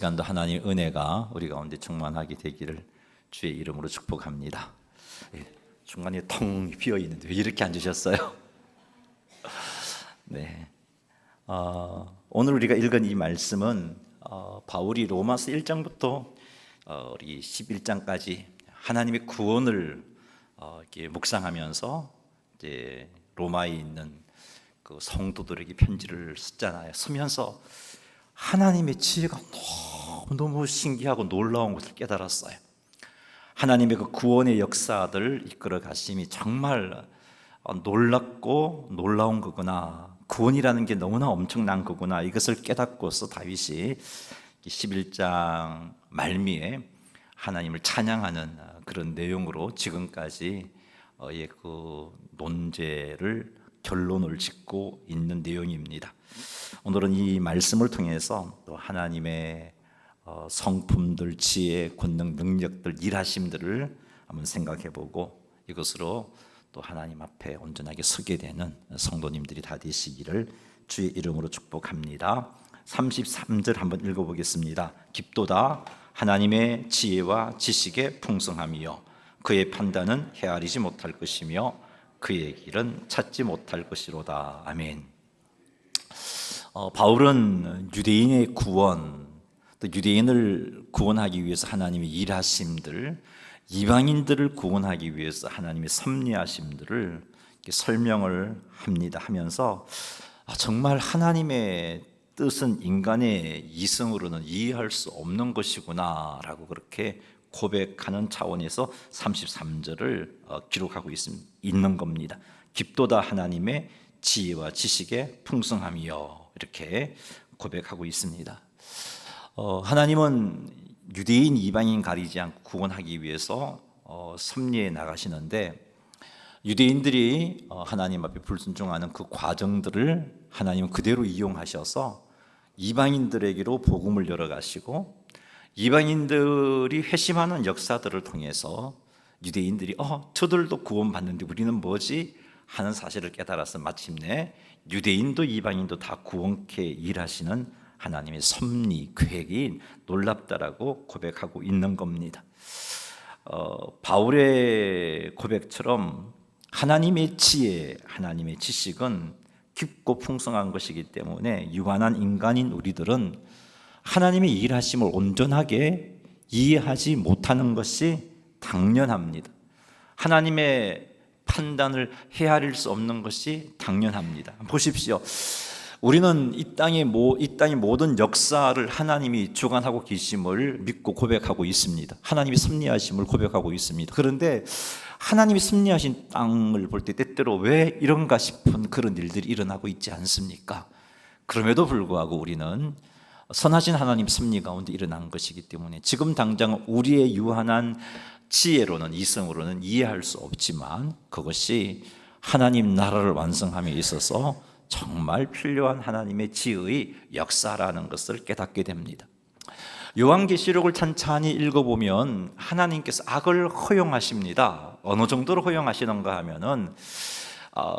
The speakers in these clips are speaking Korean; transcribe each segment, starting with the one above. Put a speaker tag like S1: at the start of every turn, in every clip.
S1: 시간도 하나님의 은혜가 우리 가운데 충만하게 되기를 주의 이름으로 축복합니다. 중간에 텅 비어 있는데 왜 이렇게 앉으셨어요? 네. 오늘 우리가 읽은 이 말씀은 바울이 로마서 1장부터 우리 11장까지 하나님의 구원을 이렇게 묵상하면서 이제 로마에 있는 그 성도들에게 편지를 쓰면서 하나님의 지혜가 너무 신기하고 놀라운 것을 깨달았어요. 하나님의 그 구원의 역사들을 이끌어 가심이 정말 놀랍고 놀라운 거구나. 구원이라는 게 너무나 엄청난 거구나. 이것을 깨닫고서 다윗이 11장 말미에 하나님을 찬양하는 그런 내용으로 지금까지 그 논제를 결론을 짓고 있는 내용입니다. 오늘은 이 말씀을 통해서 또 하나님의 성품들, 지혜, 권능, 능력들, 일하심들을 한번 생각해보고 이것으로 또 하나님 앞에 온전하게 서게 되는 성도님들이 다 되시기를 주의 이름으로 축복합니다. 33절 한번 읽어보겠습니다. 깊도다 하나님의 지혜와 지식의 풍성함이요 그의 판단은 헤아리지 못할 것이며 그의 길은 찾지 못할 것이로다. 아멘. 바울은 유대인의 구원, 또 유대인을 구원하기 위해서 하나님의 일하심들, 이방인들을 구원하기 위해서 하나님의 섭리하심들을 설명을 하면서 정말 하나님의 뜻은 인간의 이성으로는 이해할 수 없는 것이구나 라고 그렇게 고백하는 차원에서 33절을 기록하고 있는 겁니다. 깊도다 하나님의 지혜와 지식의 풍성함이요 이렇게 고백하고 있습니다. 하나님은 유대인 이방인 가리지 않고 구원하기 위해서 섭리해 나가시는데 유대인들이 하나님 앞에 불순종하는 그 과정들을 하나님은 그대로 이용하셔서 이방인들에게로 복음을 열어가시고 이방인들이 회심하는 역사들을 통해서 유대인들이 저들도 구원받는데 우리는 뭐지? 하는 사실을 깨달아서 마침내 유대인도 이방인도 다 구원케 일하시는 하나님의 섭리 계획이 놀랍다라고 고백하고 있는 겁니다. 바울의 고백처럼 하나님의 지혜, 하나님의 지식은 깊고 풍성한 것이기 때문에 유한한 인간인 우리들은 하나님의 일하심을 온전하게 이해하지 못하는 것이 당연합니다. 하나님의 판단을 헤아릴 수 없는 것이 당연합니다. 보십시오. 우리는 이 땅의 모든 역사를 하나님이 주관하고 계심을 믿고 고백하고 있습니다. 하나님이 섭리하심을 고백하고 있습니다. 그런데 하나님이 섭리하신 땅을 볼 때 때때로 왜 이런가 싶은 그런 일들이 일어나고 있지 않습니까? 그럼에도 불구하고 우리는 선하신 하나님 섭리 가운데 일어난 것이기 때문에 지금 당장 우리의 유한한 지혜로는 이성으로는 이해할 수 없지만 그것이 하나님 나라를 완성함에 있어서 정말 필요한 하나님의 지혜의 역사라는 것을 깨닫게 됩니다. 요한계시록을 찬찬히 읽어보면 하나님께서 악을 허용하십니다. 어느 정도로 허용하시는가 하면은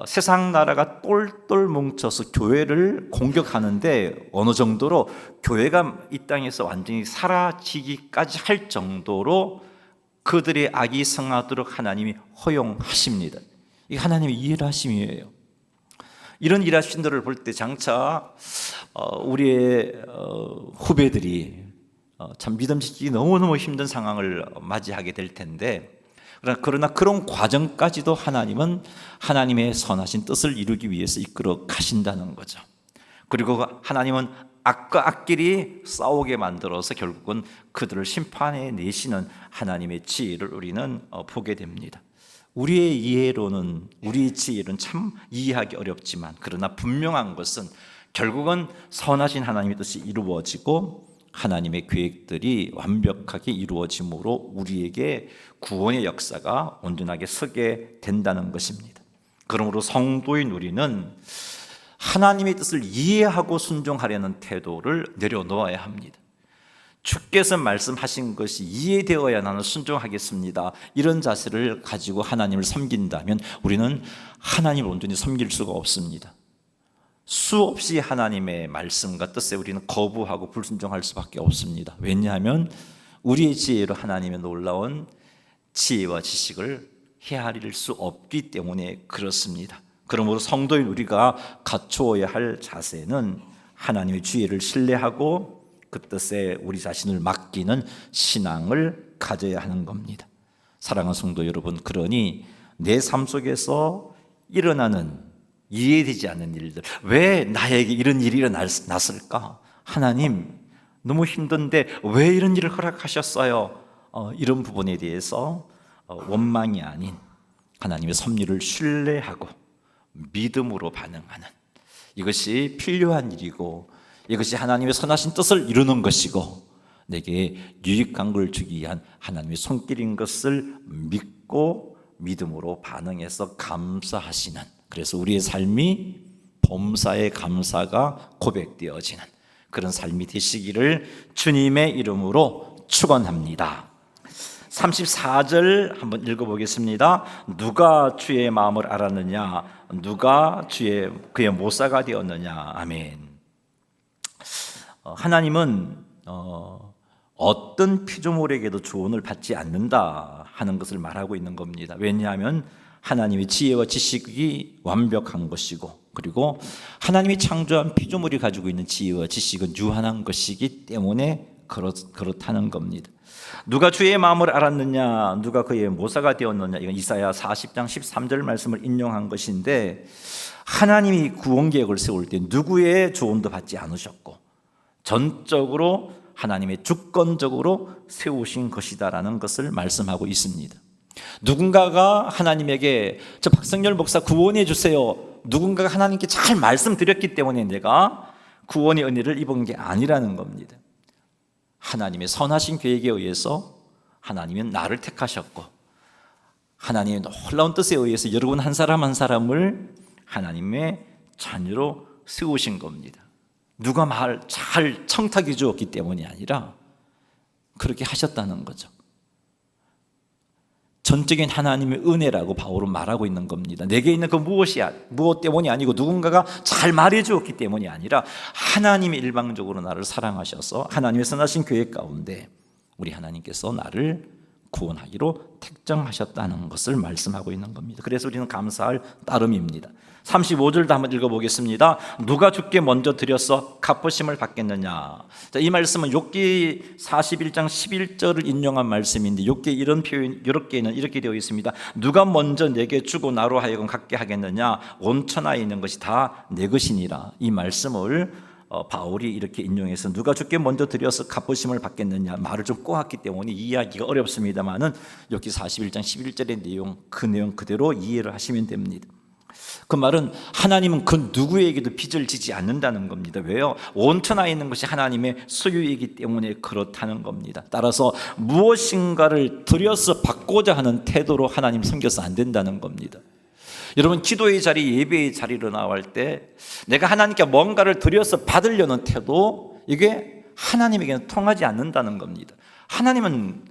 S1: 세상 나라가 똘똘 뭉쳐서 교회를 공격하는데 어느 정도로 교회가 이 땅에서 완전히 사라지기까지 할 정도로 그들의 악이 성하도록 하나님이 허용하십니다. 이게 하나님의 일하심이에요. 이런 일하심들을 볼 때 장차 우리의 후배들이 참 믿음 지키기 너무너무 힘든 상황을 맞이하게 될 텐데 그러나 그런 과정까지도 하나님은 하나님의 선하신 뜻을 이루기 위해서 이끌어 가신다는 거죠. 그리고 하나님은 악과 악끼리 싸우게 만들어서 결국은 그들을 심판해 내시는 하나님의 지혜를 우리는 보게 됩니다. 우리의 이해로는 우리의 지혜로는 참 이해하기 어렵지만 그러나 분명한 것은 결국은 선하신 하나님의 뜻이 이루어지고 하나님의 계획들이 완벽하게 이루어짐으로 우리에게 구원의 역사가 온전하게 서게 된다는 것입니다. 그러므로 성도인 우리는 하나님의 뜻을 이해하고 순종하려는 태도를 내려놓아야 합니다. 주께서 말씀하신 것이 이해되어야 나는 순종하겠습니다. 이런 자세를 가지고 하나님을 섬긴다면 우리는 하나님을 온전히 섬길 수가 없습니다. 수없이 하나님의 말씀과 뜻에 우리는 거부하고 불순종할 수밖에 없습니다. 왜냐하면 우리의 지혜로 하나님의 놀라운 지혜와 지식을 헤아릴 수 없기 때문에 그렇습니다. 그러므로 성도인 우리가 갖추어야 할 자세는 하나님의 지혜를 신뢰하고 그 뜻에 우리 자신을 맡기는 신앙을 가져야 하는 겁니다. 사랑하는 성도 여러분, 그러니 내 삶 속에서 일어나는 이해되지 않는 일들, 왜 나에게 이런 일이 일어났을까? 하나님, 너무 힘든데 왜 이런 일을 허락하셨어요? 이런 부분에 대해서 원망이 아닌 하나님의 섭리를 신뢰하고 믿음으로 반응하는, 이것이 필요한 일이고 이것이 하나님의 선하신 뜻을 이루는 것이고 내게 유익한 걸 주기 위한 하나님의 손길인 것을 믿고 믿음으로 반응해서 감사하시는, 그래서 우리의 삶이 범사의 감사가 고백되어지는 그런 삶이 되시기를 주님의 이름으로 축원합니다. 34절 한번 읽어보겠습니다. 누가 주의 마음을 알았느냐? 누가 그의 모사가 되었느냐? 아멘. 하나님은 어떤 피조물에게도 조언을 받지 않는다 하는 것을 말하고 있는 겁니다. 왜냐하면 하나님의 지혜와 지식이 완벽한 것이고, 그리고 하나님이 창조한 피조물이 가지고 있는 지혜와 지식은 유한한 것이기 때문에 그렇다는 겁니다. 누가 주의 마음을 알았느냐? 누가 그의 모사가 되었느냐? 이건 이사야 40장 13절 말씀을 인용한 것인데, 하나님이 구원 계획을 세울 때 누구의 조언도 받지 않으셨고 전적으로 하나님의 주권적으로 세우신 것이다라는 것을 말씀하고 있습니다. 누군가가 하나님에게 저 박성열 목사 구원해 주세요, 누군가가 하나님께 잘 말씀드렸기 때문에 내가 구원의 은혜를 입은 게 아니라는 겁니다. 하나님의 선하신 계획에 의해서 하나님은 나를 택하셨고 하나님의 놀라운 뜻에 의해서 여러분 한 사람 한 사람을 하나님의 자녀로 세우신 겁니다. 누가 말 잘 청탁해 주었기 때문이 아니라 그렇게 하셨다는 거죠. 전적인 하나님의 은혜라고 바울은 말하고 있는 겁니다. 내게 있는 그 무엇 때문이 아니고 누군가가 잘 말해 주었기 때문이 아니라 하나님이 일방적으로 나를 사랑하셔서 하나님의 선하신 계획 가운데 우리 하나님께서 나를 구원하기로 택정하셨다는 것을 말씀하고 있는 겁니다. 그래서 우리는 감사할 따름입니다. 35절도 한번 읽어보겠습니다. 누가 주께 먼저 드려서 갚으심을 받겠느냐? 자, 이 말씀은 욥기 41장 11절을 인용한 말씀인데 욥기에 이런 표현, 욥기에는 이렇게 되어 있습니다. 누가 먼저 내게 주고 나로 하여금 갖게 하겠느냐? 온 천하에 있는 것이 다 내 것이니라. 이 말씀을 바울이 이렇게 인용해서 누가 주께 먼저 드려서 갚으심을 받겠느냐, 말을 좀 꼬았기 때문에 이해하기가 어렵습니다만은 욥기 41장 11절의 내용, 그 내용 그대로 이해를 하시면 됩니다. 그 말은 하나님은 그 누구에게도 빚을 지지 않는다는 겁니다. 왜요? 온 천하에 있는 것이 하나님의 소유이기 때문에 그렇다는 겁니다. 따라서 무엇인가를 드려서 받고자 하는 태도로 하나님 섬겨서 안 된다는 겁니다. 여러분, 기도의 자리, 예배의 자리로 나올 때 내가 하나님께 뭔가를 드려서 받으려는 태도, 이게 하나님에게는 통하지 않는다는 겁니다. 하나님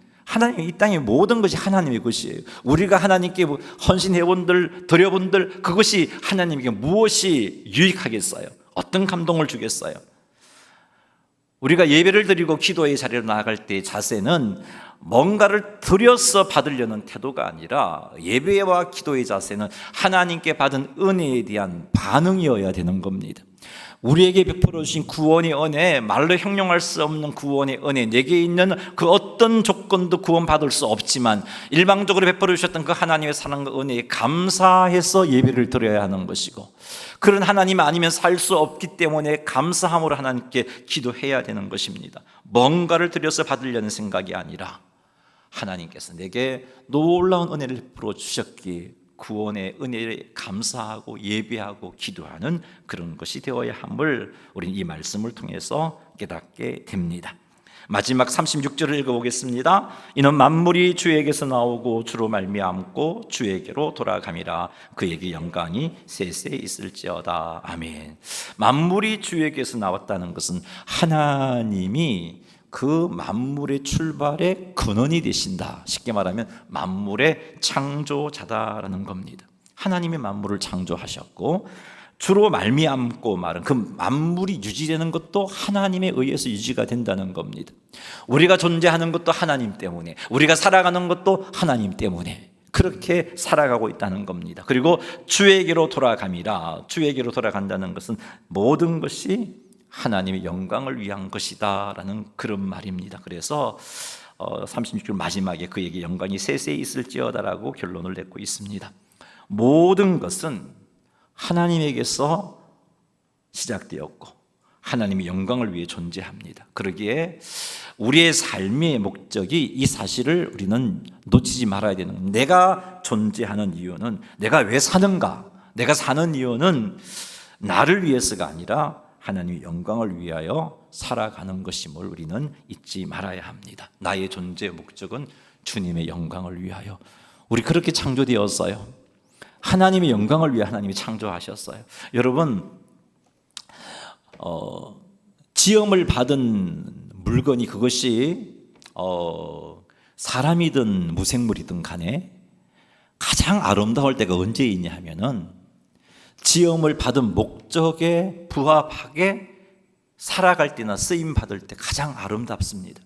S1: 이 땅의 모든 것이 하나님의 것이에요. 우리가 하나님께 헌신해본들, 드려본들, 그것이 하나님에게 무엇이 유익하겠어요? 어떤 감동을 주겠어요? 우리가 예배를 드리고 기도의 자리로 나아갈 때의 자세는 뭔가를 드려서 받으려는 태도가 아니라 예배와 기도의 자세는 하나님께 받은 은혜에 대한 반응이어야 되는 겁니다. 우리에게 베풀어 주신 구원의 은혜, 말로 형용할 수 없는 구원의 은혜, 내게 있는 그 어떤 조건도 구원받을 수 없지만 일방적으로 베풀어 주셨던 그 하나님의 사랑과 은혜에 감사해서 예배를 드려야 하는 것이고, 그런 하나님 아니면 살 수 없기 때문에 감사함으로 하나님께 기도해야 되는 것입니다. 뭔가를 드려서 받으려는 생각이 아니라 하나님께서 내게 놀라운 은혜를 베풀어 주셨기에 구원의 은혜에 감사하고 예배하고 기도하는 그런 것이 되어야 함을 우리는 이 말씀을 통해서 깨닫게 됩니다. 마지막 36절을 읽어보겠습니다. 이는 만물이 주에게서 나오고 주로 말미암고 주에게로 돌아감이라. 그에게 영광이 세세 있을지어다. 아멘. 만물이 주에게서 나왔다는 것은 하나님이 그 만물의 출발의 근원이 되신다. 쉽게 말하면 만물의 창조자다라는 겁니다. 하나님이 만물을 창조하셨고 주로 말미암고 말은 그 만물이 유지되는 것도 하나님에 의해서 유지가 된다는 겁니다. 우리가 존재하는 것도 하나님 때문에, 우리가 살아가는 것도 하나님 때문에 그렇게 살아가고 있다는 겁니다. 그리고 주에게로 돌아감이라, 주에게로 돌아간다는 것은 모든 것이 하나님의 영광을 위한 것이다 라는 그런 말입니다. 그래서 36절 마지막에 그에게 영광이 세세히 있을지어다라고 결론을 냈고 있습니다. 모든 것은 하나님에게서 시작되었고 하나님의 영광을 위해 존재합니다. 그러기에 우리의 삶의 목적이 이 사실을 우리는 놓치지 말아야 되는 겁니다. 내가 존재하는 이유는, 내가 왜 사는가, 내가 사는 이유는 나를 위해서가 아니라 하나님의 영광을 위하여 살아가는 것임을 우리는 잊지 말아야 합니다. 나의 존재의 목적은 주님의 영광을 위하여. 우리 그렇게 창조되었어요. 하나님의 영광을 위해 하나님이 창조하셨어요. 여러분, 지음을 받은 물건이 그것이 사람이든 무생물이든 간에 가장 아름다울 때가 언제 있냐 하면은 지음을 받은 목적에 부합하게 살아갈 때나 쓰임 받을 때 가장 아름답습니다.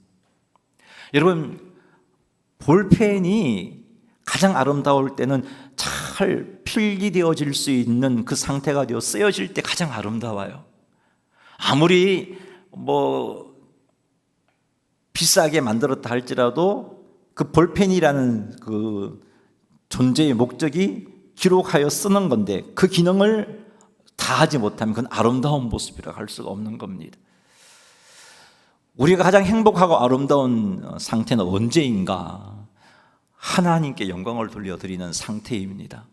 S1: 여러분, 볼펜이 가장 아름다울 때는 잘 필기되어질 수 있는 그 상태가 되어 쓰여질 때 가장 아름다워요. 아무리 비싸게 만들었다 할지라도 그 볼펜이라는 그 존재의 목적이 기록하여 쓰는 건데 그 기능을 다하지 못하면 그건 아름다운 모습이라고 할 수가 없는 겁니다. 우리가 가장 행복하고 아름다운 상태는 언제인가? 하나님께 영광을 돌려드리는 상태입니다.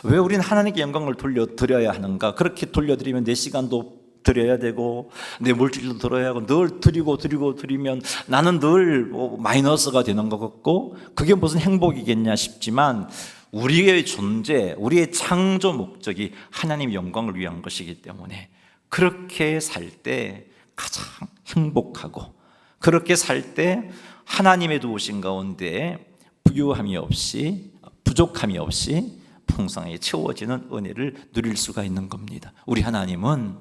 S1: 왜 우리는 하나님께 영광을 돌려드려야 하는가? 그렇게 돌려드리면 내 시간도 드려야 되고 내 물질도 들어야 하고 늘 드리면 나는 늘 마이너스가 되는 것 같고 그게 무슨 행복이겠냐 싶지만 우리의 존재, 우리의 창조 목적이 하나님 영광을 위한 것이기 때문에 그렇게 살 때 가장 행복하고 그렇게 살 때 하나님의 도우신 가운데 부유함이 없이 부족함이 없이 풍성하게 채워지는 은혜를 누릴 수가 있는 겁니다. 우리 하나님은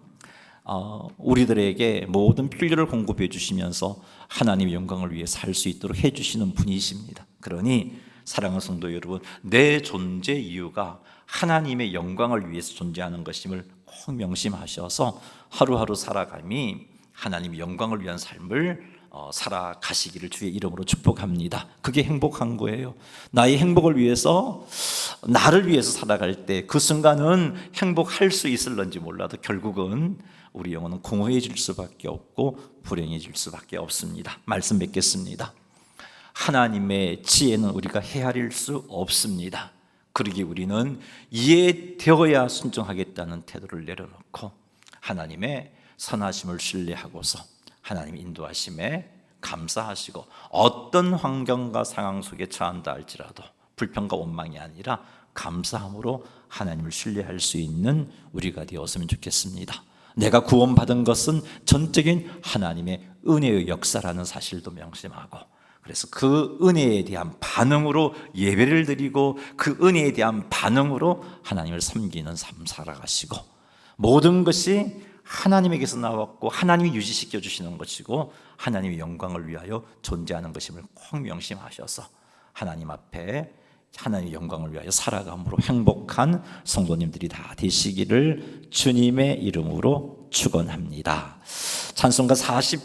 S1: 우리들에게 모든 필요를 공급해 주시면서 하나님의 영광을 위해 살 수 있도록 해주시는 분이십니다. 그러니 사랑하는 성도 여러분, 내 존재 이유가 하나님의 영광을 위해서 존재하는 것임을 꼭 명심하셔서 하루하루 살아감이 하나님의 영광을 위한 삶을 살아가시기를 주의 이름으로 축복합니다. 그게 행복한 거예요. 나의 행복을 위해서, 나를 위해서 살아갈 때 그 순간은 행복할 수 있을런지 몰라도 결국은 우리 영혼은 공허해질 수밖에 없고 불행해질 수밖에 없습니다. 말씀 맺겠습니다. 하나님의 지혜는 우리가 헤아릴 수 없습니다. 그러기 우리는 이해되어야 순종하겠다는 태도를 내려놓고 하나님의 선하심을 신뢰하고서 하나님의 인도하심에 감사하시고 어떤 환경과 상황 속에 처한다 할지라도 불평과 원망이 아니라 감사함으로 하나님을 신뢰할 수 있는 우리가 되었으면 좋겠습니다. 내가 구원받은 것은 전적인 하나님의 은혜의 역사라는 사실도 명심하고 그래서 그 은혜에 대한 반응으로 예배를 드리고 그 은혜에 대한 반응으로 하나님을 섬기는 삶 살아가시고 모든 것이 하나님에게서 나왔고 하나님이 유지시켜 주시는 것이고 하나님의 영광을 위하여 존재하는 것임을 꼭 명심하셔서 하나님 앞에 하나님의 영광을 위하여 살아감으로 행복한 성도님들이 다 되시기를 주님의 이름으로 축원합니다. 찬송가 40